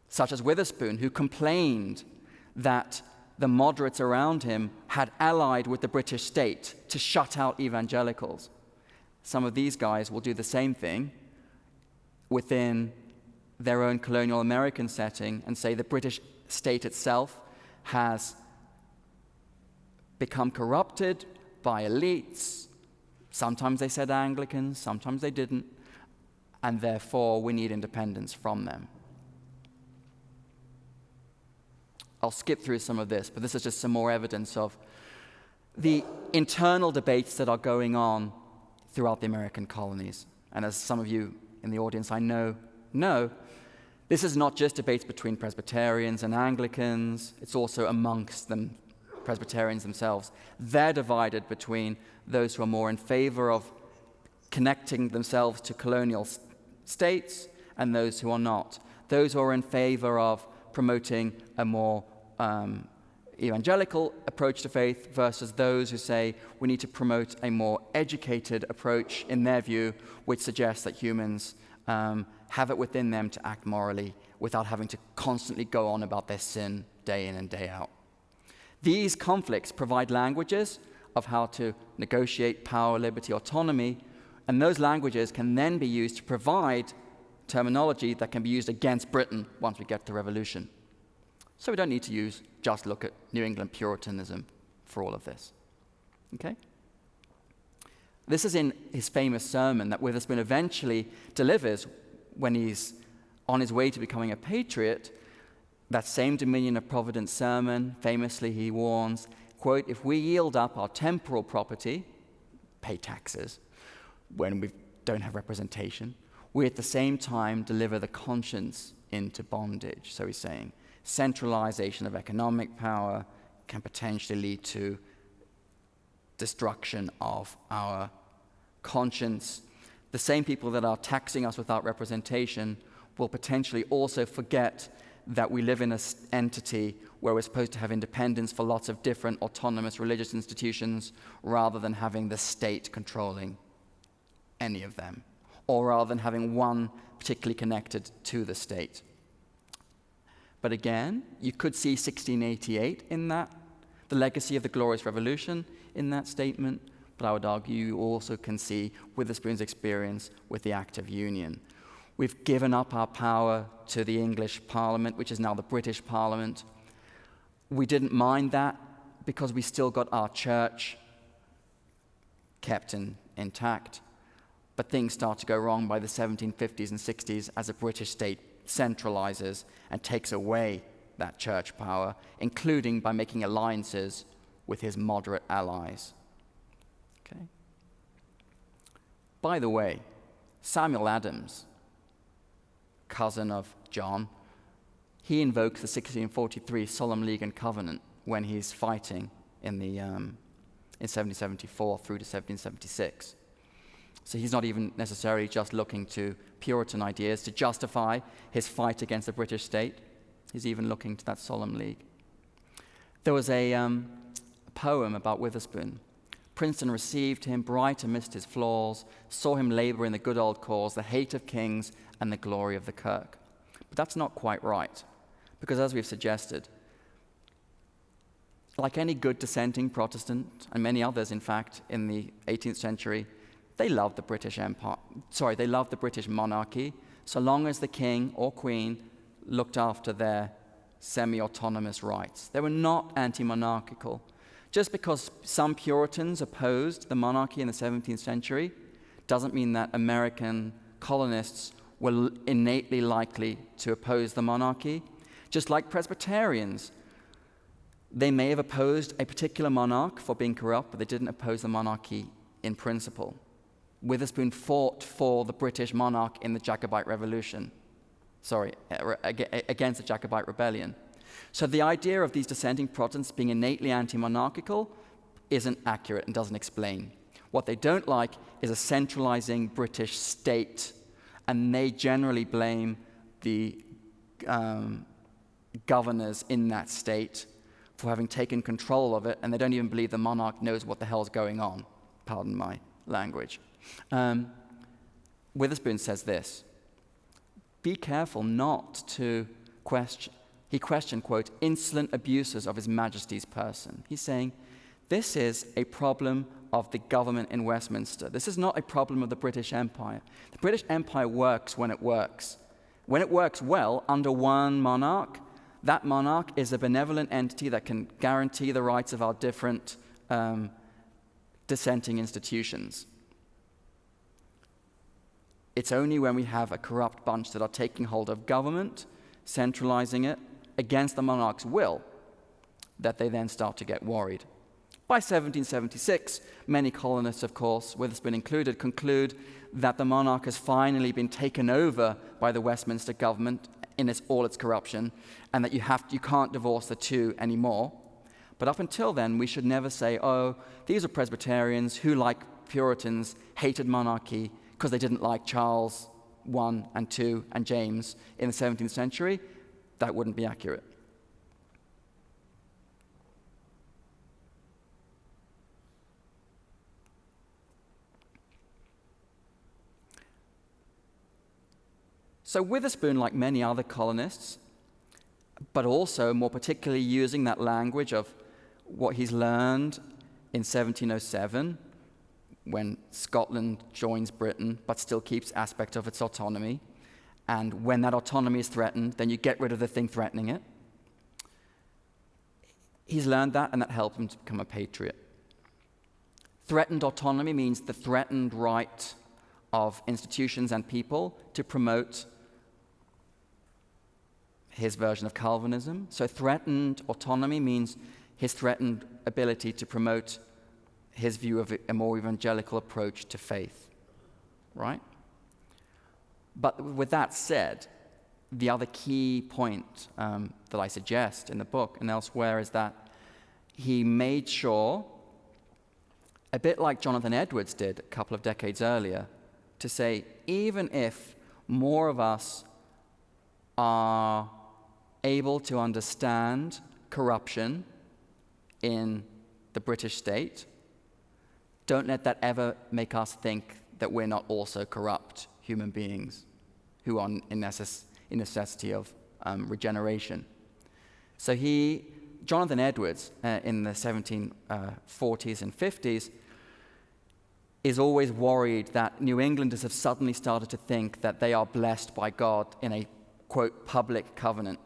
such as Witherspoon, who complained that the moderates around him had allied with the British state to shut out evangelicals. Some of these guys will do the same thing within their own colonial American setting and say the British state itself has become corrupted by elites. Sometimes they said Anglicans, sometimes they didn't, and therefore we need independence from them. I'll skip through some of this, but this is just some more evidence of the internal debates that are going on throughout the American colonies. And as some of you in the audience I know, this is not just debates between Presbyterians and Anglicans, it's also amongst them, Presbyterians themselves. They're divided between those who are more in favor of connecting themselves to colonial states and those who are not. Those who are in favor of promoting a more evangelical approach to faith versus those who say we need to promote a more educated approach, in their view, which suggests that humans have it within them to act morally without having to constantly go on about their sin day in and day out. These conflicts provide languages of how to negotiate power, liberty, autonomy, and those languages can then be used to provide terminology that can be used against Britain once we get to revolution. So we don't need to just look at New England Puritanism for all of this. Okay? This is in his famous sermon that Witherspoon eventually delivers when he's on his way to becoming a patriot. That same Dominion of Providence sermon, famously he warns, quote, if we yield up our temporal property, pay taxes, when we don't have representation, we at the same time deliver the conscience into bondage. So he's saying centralization of economic power can potentially lead to destruction of our conscience. The same people that are taxing us without representation will potentially also forget that we live in an entity where we're supposed to have independence for lots of different autonomous religious institutions rather than having the state controlling any of them, or rather than having one particularly connected to the state. But again, you could see 1688 in that, the legacy of the Glorious Revolution in that statement, but I would argue you also can see Witherspoon's experience with the Act of Union. We've given up our power to the English Parliament, which is now the British Parliament. We didn't mind that because we still got our church kept intact. But things start to go wrong by the 1750s and 60s as the British state centralizes and takes away that church power, including by making alliances with his moderate allies. Okay. By the way, Samuel Adams, cousin of John, he invokes the 1643 Solemn League and Covenant when he's fighting in 1774 through to 1776. So he's not even necessarily just looking to Puritan ideas to justify his fight against the British state. He's even looking to that Solemn League. There was a poem about Witherspoon. Princeton received him bright amidst his flaws, saw him labor in the good old cause, the hate of kings and the glory of the kirk. But that's not quite right, because as we've suggested, like any good dissenting Protestant, and many others, in fact, in the 18th century, they loved the British Empire. They loved the British monarchy, so long as the king or queen looked after their semi-autonomous rights. They were not anti-monarchical. Just because some Puritans opposed the monarchy in the 17th century doesn't mean that American colonists were innately likely to oppose the monarchy. Just like Presbyterians, they may have opposed a particular monarch for being corrupt, but they didn't oppose the monarchy in principle. Witherspoon fought for the British monarch in the Jacobite Revolution. Against the Jacobite Rebellion. So the idea of these dissenting Protestants being innately anti-monarchical isn't accurate and doesn't explain. What they don't like is a centralizing British state, and they generally blame the governors in that state for having taken control of it, and they don't even believe the monarch knows what the hell's going on. Pardon my language. Witherspoon says this: be careful not to question. He questioned, quote, insolent abuses of His Majesty's person. He's saying, this is a problem of the government in Westminster. This is not a problem of the British Empire. The British Empire works when it works. When it works well under one monarch, that monarch is a benevolent entity that can guarantee the rights of our different dissenting institutions. It's only when we have a corrupt bunch that are taking hold of government, centralizing it against the monarch's will, that they then start to get worried. By 1776, many colonists, of course, Witherspoon included, conclude that the monarch has finally been taken over by the Westminster government in all its corruption, and that you can't divorce the two anymore. But up until then, we should never say, oh, these are Presbyterians who, like Puritans, hated monarchy because they didn't like Charles I and II and James in the 17th century. That wouldn't be accurate. So Witherspoon, like many other colonists, but also more particularly using that language of what he's learned in 1707, when Scotland joins Britain but still keeps aspect of its autonomy, and when that autonomy is threatened, then you get rid of the thing threatening it. He's learned that, and that helped him to become a patriot. Threatened autonomy means the threatened right of institutions and people to promote his version of Calvinism. So threatened autonomy means his threatened ability to promote his view of a more evangelical approach to faith, right? But with that said, the other key point that I suggest in the book and elsewhere is that he made sure, a bit like Jonathan Edwards did a couple of decades earlier, to say, even if more of us are able to understand corruption in the British state, don't let that ever make us think that we're not also corrupt human beings who are in necessity of regeneration. So Jonathan Edwards, in the 1740s and 50s, is always worried that New Englanders have suddenly started to think that they are blessed by God in a, quote, public covenant,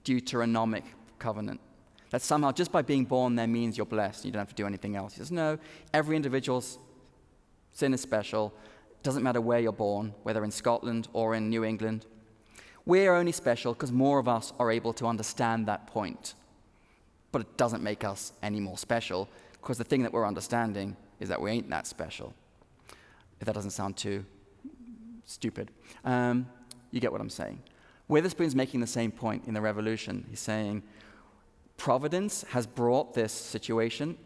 Deuteronomic covenant. That somehow just by being born there means you're blessed, you don't have to do anything else. He says, no, every individual's sin is special. It doesn't matter where you're born, whether in Scotland or in New England. We're only special because more of us are able to understand that point. But it doesn't make us any more special, because the thing that we're understanding is that we ain't that special. If that doesn't sound too stupid. You get what I'm saying. Witherspoon's making the same point in the Revolution. He's saying, Providence has brought this situation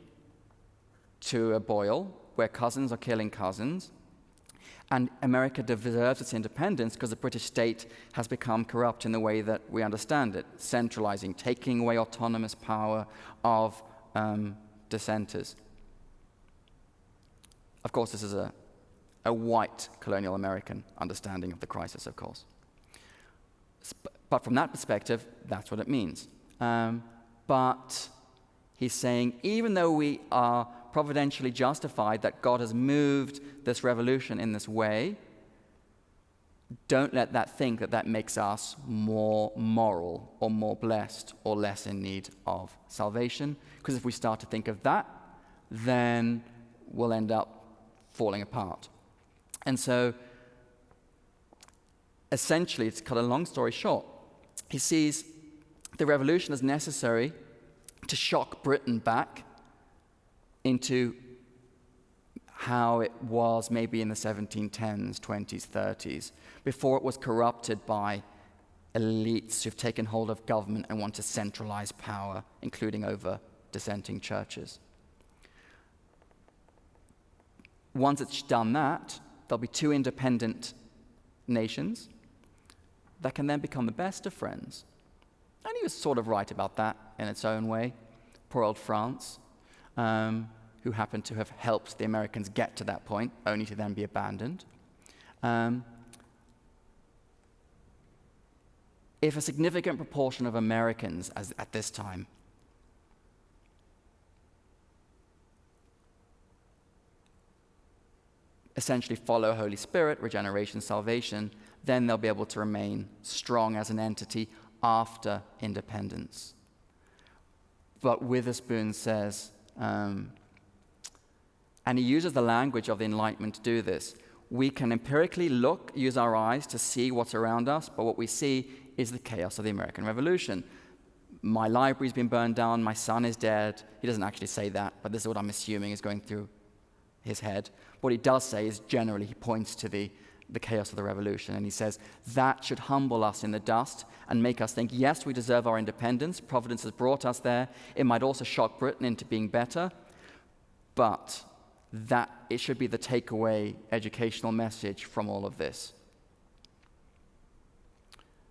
to a boil where cousins are killing cousins, and America deserves its independence because the British state has become corrupt in the way that we understand it, centralizing, taking away autonomous power of dissenters. Of course, this is a white colonial American understanding of the crisis, of course. But from that perspective, that's what it means. But he's saying, even though we are providentially justified that God has moved this revolution in this way, don't let that think that that makes us more moral or more blessed or less in need of salvation. Because if we start to think of that, then we'll end up falling apart. And so, essentially, to cut a long story short, he sees the revolution as necessary to shock Britain back into how it was maybe in the 1710s, 20s, 30s, before it was corrupted by elites who've taken hold of government and want to centralize power, including over dissenting churches. Once it's done that, there'll be two independent nations that can then become the best of friends. And he was sort of right about that in its own way. Poor old France, who happened to have helped the Americans get to that point, only to then be abandoned. If a significant proportion of Americans at this time essentially follow Holy Spirit, regeneration, salvation, then they'll be able to remain strong as an entity after independence. But Witherspoon says, and he uses the language of the Enlightenment to do this. We can empirically use our eyes to see what's around us, but what we see is the chaos of the American Revolution. My library's been burned down, my son is dead. He doesn't actually say that, but this is what I'm assuming is going through his head. What he does say is generally he points to the chaos of the revolution, and he says that should humble us in the dust and make us think, yes, we deserve our independence. Providence has brought us there. It might also shock Britain into being better, but that it should be the takeaway educational message from all of this.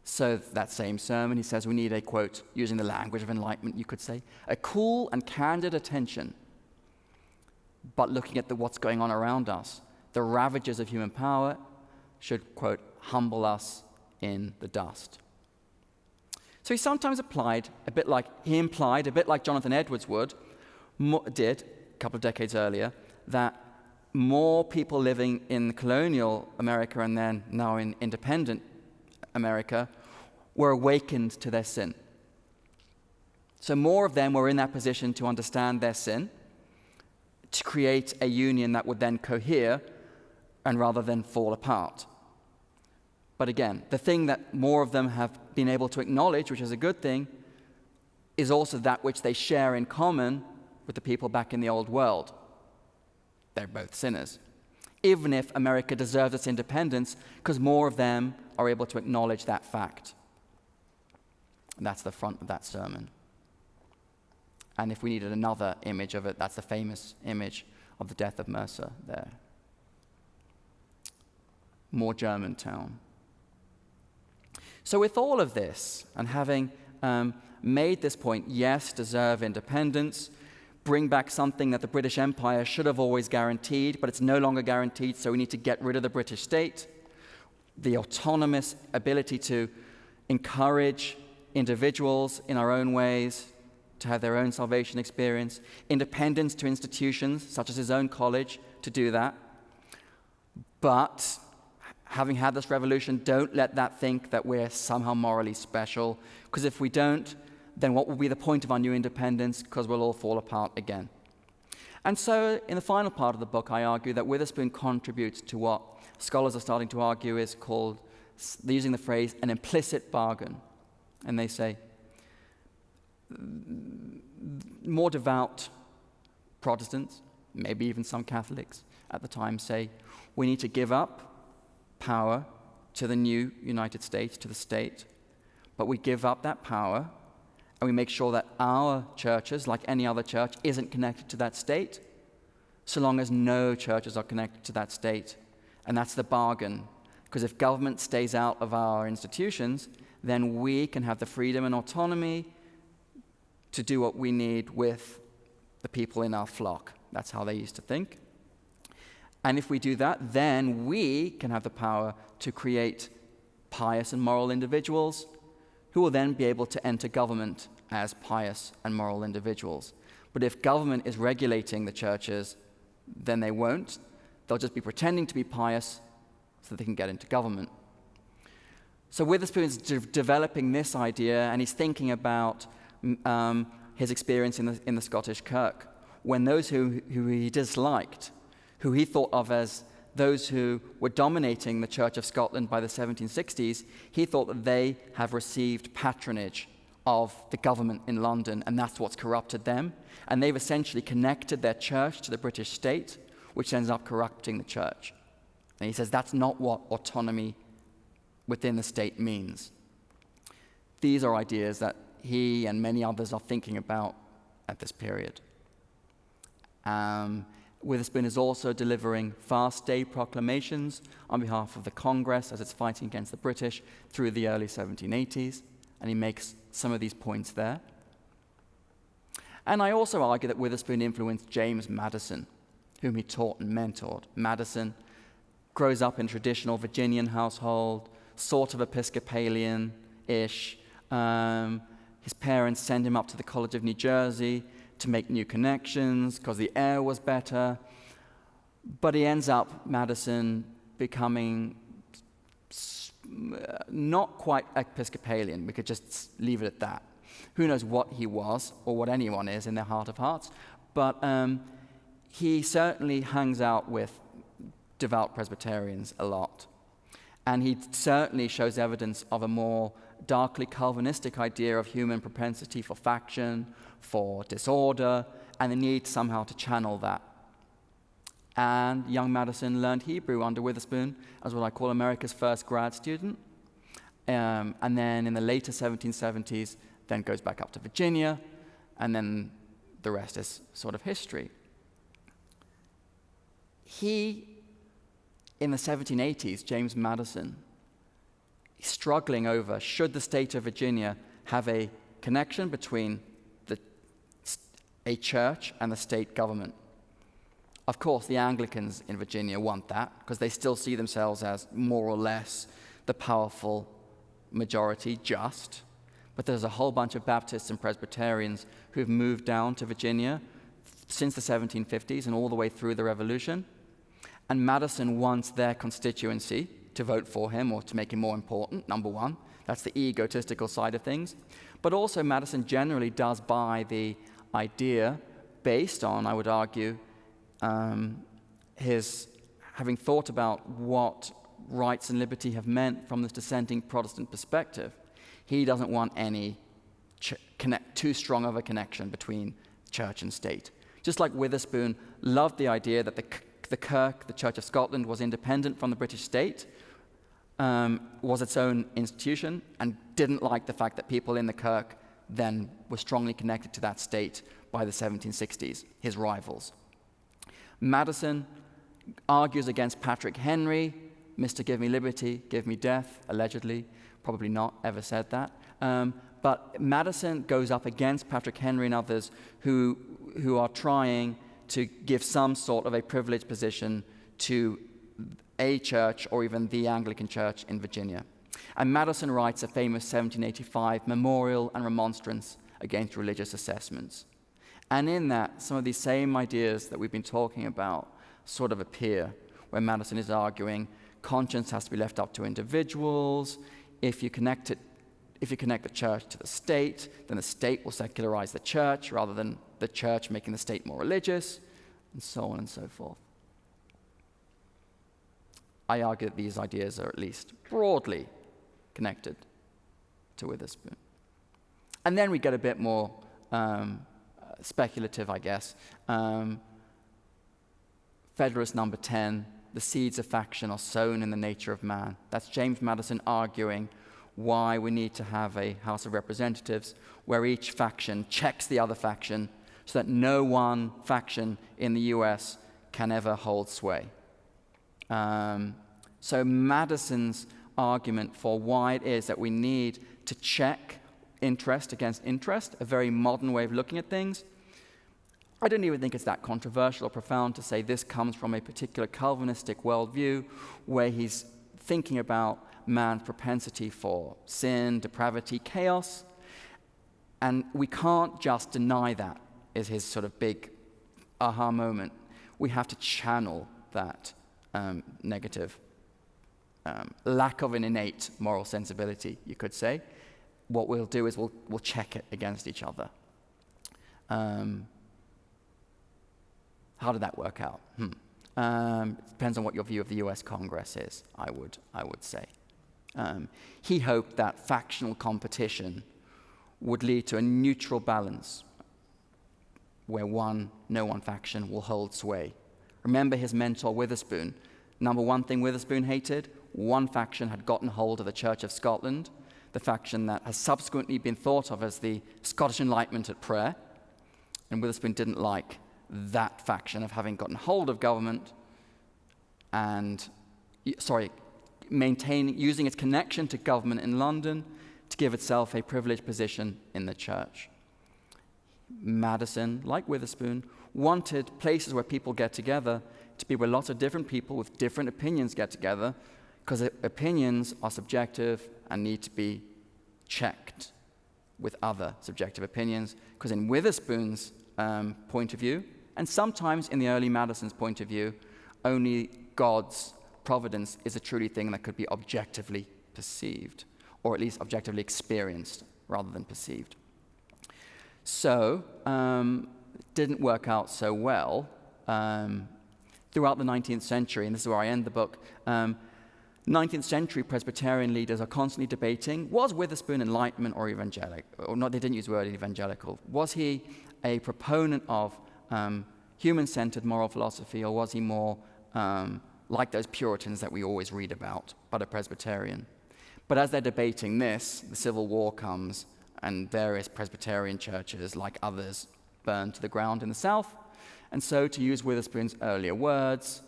So that same sermon, he says we need a, quote, using the language of Enlightenment, you could say, a cool and candid attention, but looking at what's going on around us. The ravages of human power should, quote, humble us in the dust. So he sometimes implied, a bit like Jonathan Edwards did a couple of decades earlier, that more people living in colonial America and then now in independent America were awakened to their sin. So more of them were in that position to understand their sin, to create a union that would then cohere and rather than fall apart. But again, the thing that more of them have been able to acknowledge, which is a good thing, is also that which they share in common with the people back in the old world. They're both sinners. Even if America deserves its independence, because more of them are able to acknowledge that fact. And that's the front of that sermon. And if we needed another image of it, that's the famous image of the death of Mercer there. More Germantown. So with all of this, and having made this point, yes, deserve independence, bring back something that the British Empire should have always guaranteed, but it's no longer guaranteed, so we need to get rid of the British state, the autonomous ability to encourage individuals in our own ways, to have their own salvation experience, independence to institutions, such as his own college, to do that. But having had this revolution, don't let that think that we're somehow morally special, because if we don't, then what will be the point of our new independence? Because we'll all fall apart again. And so in the final part of the book, I argue that Witherspoon contributes to what scholars are starting to argue is called, using the phrase, an implicit bargain. And they say, more devout Protestants, maybe even some Catholics at the time, say, we need to give up power to the new United States, to the state, but we give up that power and we make sure that our churches, like any other church, isn't connected to that state, so long as no churches are connected to that state. And that's the bargain. Because if government stays out of our institutions, then we can have the freedom and autonomy to do what we need with the people in our flock. That's how they used to think. And if we do that, then we can have the power to create pious and moral individuals who will then be able to enter government as pious and moral individuals. But if government is regulating the churches, then they won't. They'll just be pretending to be pious so that they can get into government. So Witherspoon is developing this idea, and he's thinking about his experience in the Scottish Kirk, when those who he disliked, who he thought of as those who were dominating the Church of Scotland by the 1760s, he thought that they have received patronage of the government in London, and that's what's corrupted them. And they've essentially connected their church to the British state, which ends up corrupting the church. And he says that's not what autonomy within the state means. These are ideas that he and many others are thinking about at this period. Witherspoon is also delivering fast day proclamations on behalf of the Congress as it's fighting against the British through the early 1780s, and he makes some of these points there. And I also argue that Witherspoon influenced James Madison, whom he taught and mentored. Madison grows up in a traditional Virginian household, sort of Episcopalian-ish. His parents send him up to the College of New Jersey to make new connections because the air was better. But he ends up, Madison, becoming not quite Episcopalian. We could just leave it at that. Who knows what he was or what anyone is in their heart of hearts, but he certainly hangs out with devout Presbyterians a lot. And he certainly shows evidence of a more darkly Calvinistic idea of human propensity for faction, for disorder, and the need somehow to channel that. And young Madison learned Hebrew under Witherspoon as what I call America's first grad student. And then in the later 1770s, then goes back up to Virginia, and then the rest is sort of history. He, in the 1780s, James Madison, struggling over should the state of Virginia have a connection between a church and the state government. Of course, the Anglicans in Virginia want that because they still see themselves as more or less the powerful majority, just. But there's a whole bunch of Baptists and Presbyterians who've moved down to Virginia since the 1750s and all the way through the Revolution. And Madison wants their constituency to vote for him or to make him more important, number one. That's the egotistical side of things. But also Madison generally does buy the idea based on, I would argue, his having thought about what rights and liberty have meant from this dissenting Protestant perspective. He doesn't want any too strong of a connection between church and state. Just like Witherspoon loved the idea that the Kirk, the Church of Scotland, was independent from the British state, was its own institution, and didn't like the fact that people in the Kirk then were strongly connected to that state by the 1760s, his rivals. Madison argues against Patrick Henry, Mr. Give Me Liberty, Give Me Death, allegedly, probably not ever said that. But Madison goes up against Patrick Henry and others who are trying to give some sort of a privileged position to a church or even the Anglican Church in Virginia. And Madison writes a famous 1785 memorial and remonstrance against religious assessments. And in that, some of these same ideas that we've been talking about sort of appear, where Madison is arguing conscience has to be left up to individuals. If you connect the church to the state, then the state will secularize the church rather than the church making the state more religious, and so on and so forth. I argue that these ideas are at least broadly connected to Witherspoon. And then we get a bit more speculative, I guess. Federalist number 10, the seeds of faction are sown in the nature of man. That's James Madison arguing why we need to have a House of Representatives where each faction checks the other faction so that no one faction in the US can ever hold sway. So Madison's argument for why it is that we need to check interest against interest, a very modern way of looking at things. I don't even think it's that controversial or profound to say this comes from a particular Calvinistic worldview where he's thinking about man's propensity for sin, depravity, chaos, and we can't just deny that, is his sort of big aha moment. We have to channel that negative lack of an innate moral sensibility, you could say. What we'll do is we'll check it against each other. How did that work out? It depends on what your view of the US Congress is, I would say. He hoped that factional competition would lead to a neutral balance where no one faction will hold sway. Remember his mentor Witherspoon. Number one thing Witherspoon hated, one faction had gotten hold of the Church of Scotland, the faction that has subsequently been thought of as the Scottish Enlightenment at prayer. And Witherspoon didn't like that faction of having gotten hold of government and, using its connection to government in London to give itself a privileged position in the church. Madison, like Witherspoon, wanted places where people get together to be where lots of different people with different opinions get together, because opinions are subjective and need to be checked with other subjective opinions, because in Witherspoon's point of view, and sometimes in the early Madison's point of view, only God's providence is a truly thing that could be objectively perceived, or at least objectively experienced rather than perceived. So, didn't work out so well throughout the 19th century, and this is where I end the book. 19th century Presbyterian leaders are constantly debating, was Witherspoon Enlightenment or evangelical? Or not, they didn't use the word evangelical. Was he a proponent of human-centered moral philosophy, or was he more like those Puritans that we always read about, but a Presbyterian? But as they're debating this, the Civil War comes, and various Presbyterian churches, like others, burned to the ground in the South. And so, to use Witherspoon's earlier words,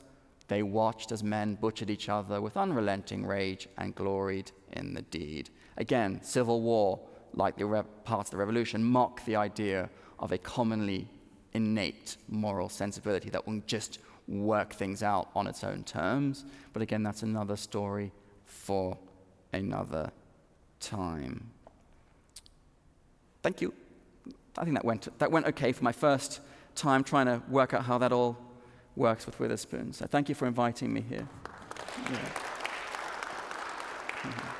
they watched as men butchered each other with unrelenting rage and gloried in the deed. Again, Civil War, like the parts of the Revolution, mock the idea of a commonly innate moral sensibility that will just work things out on its own terms. But again, that's another story for another time. Thank you. I think that went okay for my first time trying to work out how that all works with Witherspoon. So thank you for inviting me here. Yeah. Mm-hmm.